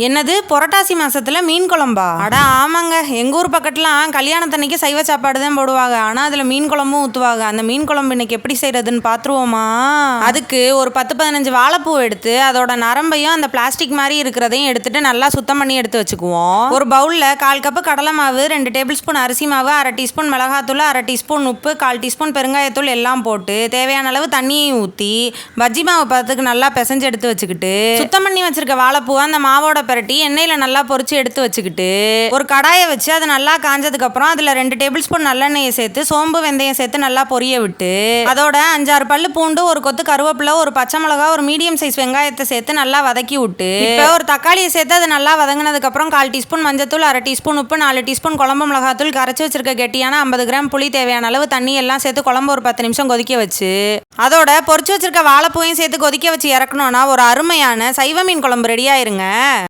என்னது புரட்டாசி மாசத்துல மீன் குழம்பா? அட ஆமாங்க, எங்க ஊர் பக்கத்துலாம் கல்யாணத்தன்னைக்கு சைவ சாப்பாடு தான் போடுவாங்க. ஆனா அதுல மீன் குழம்பும் ஊத்துவாங்க. அந்த மீன் குழம்பு இன்னைக்கு எப்படி செய்யறதுன்னு பாத்துருவோமா? அதுக்கு ஒரு 10-15 வாழைப்பூ எடுத்து அதோட நரம்பையும் அந்த பிளாஸ்டிக் மாதிரி இருக்கிறதையும் எடுத்துட்டு நல்லா சுத்தம் பண்ணி எடுத்து வச்சுக்குவோம். ஒரு பவுல்ல 1/4 கப் கடலை மாவு, 2 டேபிள் ஸ்பூன் அரிசி மாவு, 1/2 டீஸ்பூன் மிளகாத்தூள், 1/2 டீஸ்பூன் உப்பு, 1/4 டீஸ்பூன் பெருங்காயத்தூள் எல்லாம் போட்டு தேவையான அளவு தண்ணியையும் ஊற்றி பஜ்ஜி மாவு பதத்துக்கு நல்லா பிசைஞ்சு எடுத்து வச்சுக்கிட்டு சுத்தம் பண்ணி வச்சிருக்க வாழைப்பூவை அந்த மாவோட பரட்டி எண்ணெயில நல்லா பொரிச்சு எடுத்து வச்சுக்கிட்டு ஒரு கடாயை வச்சு அது நல்லா காஞ்சதுக்கு அப்புறம் அதுல 2 டேபிள் ஸ்பூன் நல்லெண்ணெயை சேர்த்து சோம்பு வெந்தயம் சேர்த்து நல்லா பொரிய விட்டு அதோட 5-6 பல்லு பூண்டு, ஒரு கொத்து கருவேப்பிலை, ஒரு பச்சை மிளகா, ஒரு மீடியம் சைஸ் வெங்காயத்தை சேர்த்து நல்லா வதக்கி விட்டு இப்போ ஒரு தக்காளியை சேர்த்து அது நல்லா வதங்கினதுக்கு அப்புறம் 1/4 டீஸ்பூன் மஞ்சத்தூள், 1/2 டீஸ்பூன் உப்பு, 4 டீஸ்பூன் குழம்பு மிளகாத்தூள், கரைச்சி வச்சிருக்க கெட்டியான 50 கிராம் புளி, தேவையான அளவு தண்ணி எல்லாம் சேர்த்து குழம்பு ஒரு 10 நிமிஷம் கொதிக்க வச்சு அதோட பொரிச்சு வச்சிருக்க வாழைப்பூவையும் சேர்த்து கொதிக்க வச்சு இறக்கணும்னா ஒரு அருமையான சைவ மீன் குழம்பு ரெடி ஆயிருங்க.